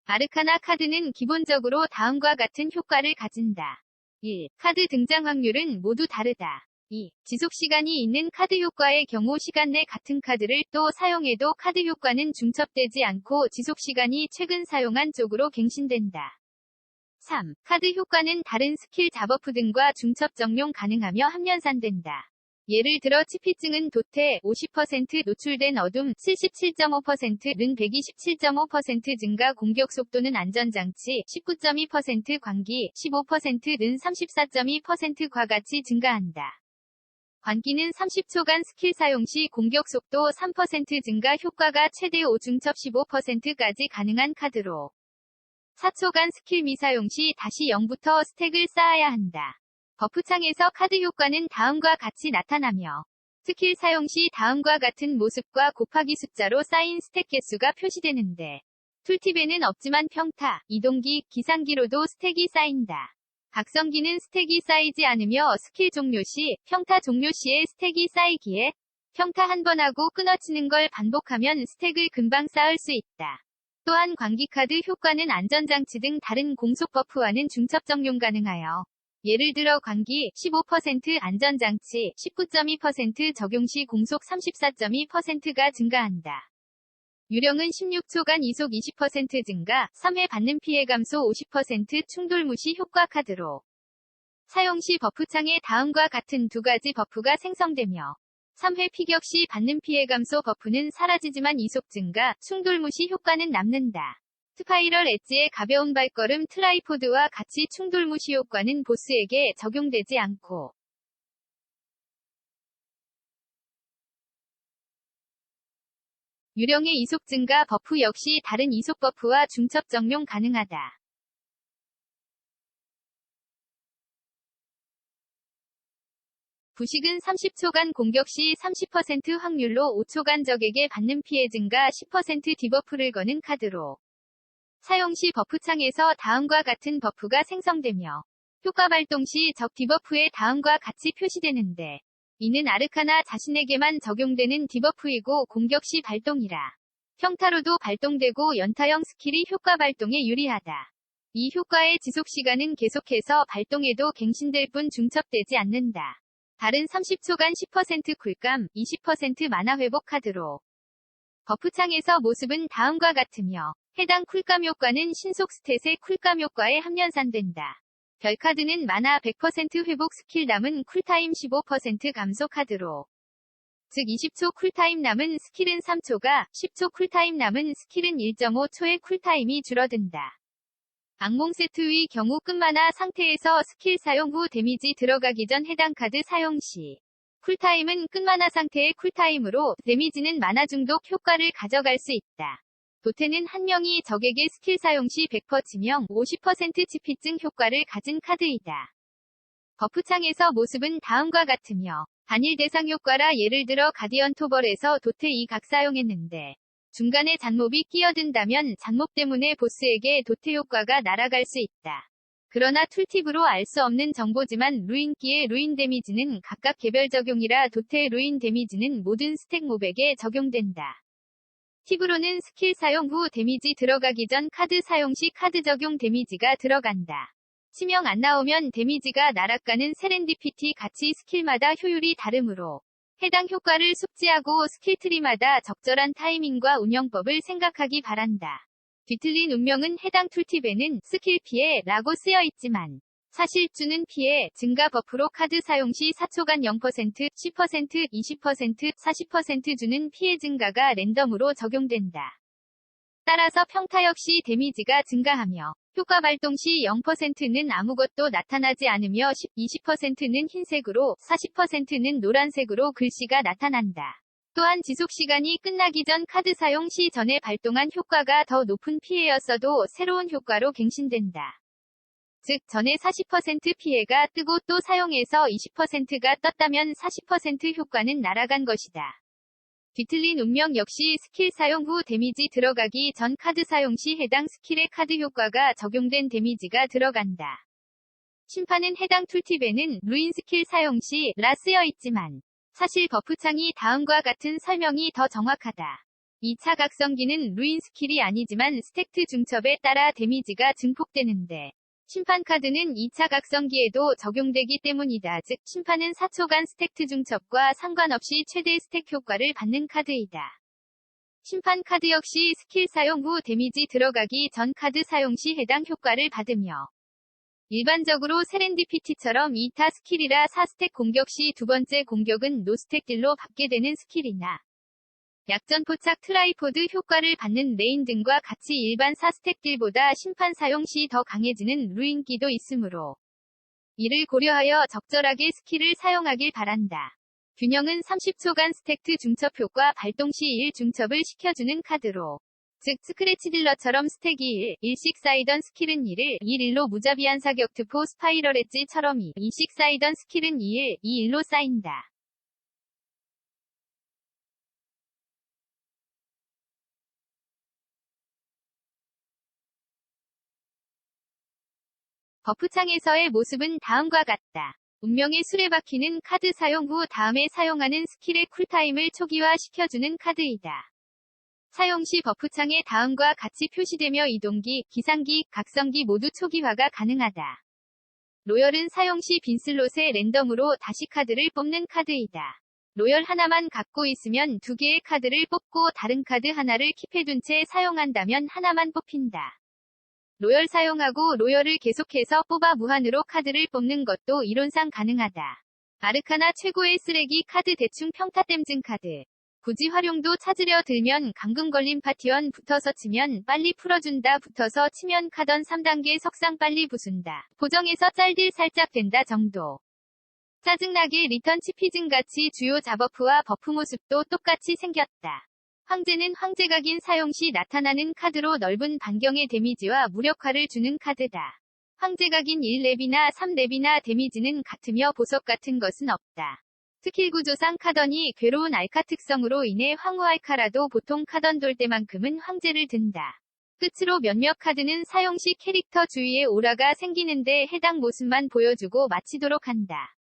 아르카나 카드는 기본적으로 다음과 같은 효과를 가진다. 1. 카드 등장 확률은 모두 다르다. 2. 지속시간이 있는 카드 효과의 경우 시간 내 같은 카드를 또 사용해도 카드 효과는 중첩되지 않고 지속시간이 최근 사용한 쪽으로 갱신된다. 3. 카드 효과는 다른 스킬 자버프 등과 중첩 적용 가능하며 함연산된다. 예를 들어 치피증은 도태 50% 노출된 어둠 77.5%는 127.5% 증가 공격 속도는 안전장치 19.2% 광기 15%는 34.2%과 같이 증가한다. 광기는 30초간 스킬 사용 시 공격 속도 3% 증가 효과가 최대 5중첩 15%까지 가능한 카드로 4초간 스킬 미사용 시 다시 0부터 스택을 쌓아야 한다. 버프창에서 카드 효과는 다음과 같이 나타나며 스킬 사용 시 다음과 같은 모습과 곱하기 숫자로 쌓인 스택 개수가 표시되는데 툴팁에는 없지만 평타, 이동기, 기상기로도 스택이 쌓인다. 각성기는 스택이 쌓이지 않으며 스킬 종료 시, 평타 종료 시에 스택이 쌓이기에 평타 한 번 하고 끊어치는 걸 반복하면 스택을 금방 쌓을 수 있다. 또한 광기카드 효과는 안전장치 등 다른 공속 버프와는 중첩 적용 가능하여 예를 들어 광기 15% 안전장치 19.2% 적용 시 공속 34.2%가 증가한다. 유령은 16초간 이속 20% 증가, 3회 받는 피해 감소 50% 충돌 무시 효과 카드로 사용 시 버프창에 다음과 같은 두 가지 버프가 생성되며 3회 피격 시 받는 피해 감소 버프는 사라지지만 이속 증가, 충돌 무시 효과는 남는다. 스파이럴 엣지의 가벼운 발걸음 트라이포드와 같이 충돌 무시 효과는 보스에게 적용되지 않고 유령의 이속 증가 버프 역시 다른 이속 버프와 중첩 적용 가능하다. 부식은 30초간 공격 시 30% 확률로 5초간 적에게 받는 피해 증가 10% 디버프를 거는 카드로 사용 시 버프창에서 다음과 같은 버프가 생성되며 효과 발동 시 적 디버프에 다음과 같이 표시되는데 이는 아르카나 자신에게만 적용되는 디버프이고 공격 시 발동이라 평타로도 발동되고 연타형 스킬이 효과 발동에 유리하다. 이 효과의 지속시간은 계속해서 발동해도 갱신될 뿐 중첩되지 않는다. 다른 30초간 10% 쿨감, 20% 만화 회복 카드로 버프창에서 모습은 다음과 같으며 해당 쿨감 효과는 신속 스탯의 쿨감 효과에 함연산된다. 별카드는 만화 100% 회복 스킬 남은 쿨타임 15% 감소 카드로 즉 20초 쿨타임 남은 스킬은 3초가 10초 쿨타임 남은 스킬은 1.5초의 쿨타임이 줄어든다. 악몽 세트의 경우 끝만화 상태에서 스킬 사용 후 데미지 들어가기 전 해당 카드 사용 시 쿨타임은 끝만화 상태의 쿨타임으로 데미지는 만화 중독 효과를 가져갈 수 있다. 도태는 한 명이 적에게 스킬 사용 시 100% 치명 50% 치피증 효과를 가진 카드이다. 버프창에서 모습은 다음과 같으며 단일 대상 효과라 예를 들어 가디언 토벌에서 도태 2각 사용했는데 중간에 잔몹이 끼어든다면 잔몹 때문에 보스에게 도태 효과가 날아갈 수 있다. 그러나 툴팁으로 알 수 없는 정보지만 루인기의 루인 데미지는 각각 개별 적용이라 도태의 루인 데미지는 모든 스택 몹에게 적용된다. 팁으로는 스킬 사용 후 데미지 들어가기 전 카드 사용 시 카드 적용 데미지가 들어간다. 치명 안 나오면 데미지가 날아가는 세렌디피티 같이 스킬마다 효율이 다르므로 해당 효과를 숙지하고 스킬 트리마다 적절한 타이밍과 운영법을 생각하기 바란다. 뒤틀린 운명은 해당 툴팁에는 스킬 피해라고 쓰여 있지만 사실 주는 피해 증가 버프로 카드 사용 시 4초간 0%, 10%, 20%, 40% 주는 피해 증가가 랜덤으로 적용된다. 따라서 평타 역시 데미지가 증가하며 효과 발동 시 0%는 아무것도 나타나지 않으며 20%는 흰색으로 40%는 노란색으로 글씨가 나타난다. 또한 지속시간이 끝나기 전 카드 사용 시 전에 발동한 효과가 더 높은 피해였어도 새로운 효과로 갱신된다. 즉 전에 40% 피해가 뜨고 또 사용해서 20%가 떴다면 40% 효과는 날아간 것이다. 뒤틀린 운명 역시 스킬 사용 후 데미지 들어가기 전 카드 사용 시 해당 스킬의 카드 효과가 적용된 데미지가 들어간다. 심판은 해당 툴팁에는 루인 스킬 사용 시라 쓰여 있지만 사실 버프창이 다음과 같은 설명이 더 정확하다. 2차 각성기는 루인 스킬이 아니지만 스택트 중첩에 따라 데미지가 증폭되는데 심판 카드는 2차 각성기에도 적용되기 때문이다. 즉 심판은 4초간 스택트 중첩과 상관없이 최대 스택 효과를 받는 카드이다. 심판 카드 역시 스킬 사용 후 데미지 들어가기 전 카드 사용 시 해당 효과를 받으며 일반적으로 세렌디피티처럼 2타 스킬이라 4스택 공격 시 두 번째 공격은 노스택 딜로 받게 되는 스킬이나 약전 포착 트라이포드 효과를 받는 레인 등과 같이 일반 4스택 딜보다 심판 사용 시 더 강해지는 루인기도 있으므로 이를 고려하여 적절하게 스킬을 사용하길 바란다. 균형은 30초간 스택트 중첩 효과 발동 시 1 중첩을 시켜주는 카드로 즉 스크래치 딜러처럼 스택이 1씩 쌓이던 스킬은 1을 1로 무자비한 사격투포 스파이럴 엣지처럼 2씩 쌓이던 스킬은 2일 2일로 쌓인다. 버프창에서의 모습은 다음과 같다. 운명의 수레바퀴는 카드 사용 후 다음에 사용하는 스킬의 쿨타임을 초기화시켜주는 카드이다. 사용 시 버프창에 다음과 같이 표시되며 이동기, 기상기, 각성기 모두 초기화가 가능하다. 로열은 사용 시 빈 슬롯에 랜덤으로 다시 카드를 뽑는 카드이다. 로열 하나만 갖고 있으면 두 개의 카드를 뽑고 다른 카드 하나를 킵해둔 채 사용한다면 하나만 뽑힌다. 로열 사용하고 로열을 계속해서 뽑아 무한으로 카드를 뽑는 것도 이론상 가능하다. 아르카나 최고의 쓰레기 카드 대충 평타댐증 카드. 굳이 활용도 찾으려 들면 감금 걸린 파티원 붙어서 치면 빨리 풀어준다 붙어서 치면 카던 3단계 석상 빨리 부순다. 고정해서 짤딜 살짝 된다 정도. 짜증나게 리턴 치피즌같이 주요 자버프와 버프 모습도 똑같이 생겼다. 황제는 황제각인 사용 시 나타나는 카드로 넓은 반경의 데미지와 무력화를 주는 카드다. 황제각인 1렙이나 3렙이나 데미지는 같으며 보석 같은 것은 없다. 스킬 구조상 카던이 괴로운 알카 특성으로 인해 황후 알카라도 보통 카던 돌 때만큼은 황제를 든다. 끝으로 몇몇 카드는 사용 시 캐릭터 주위에 오라가 생기는데 해당 모습만 보여주고 마치도록 한다.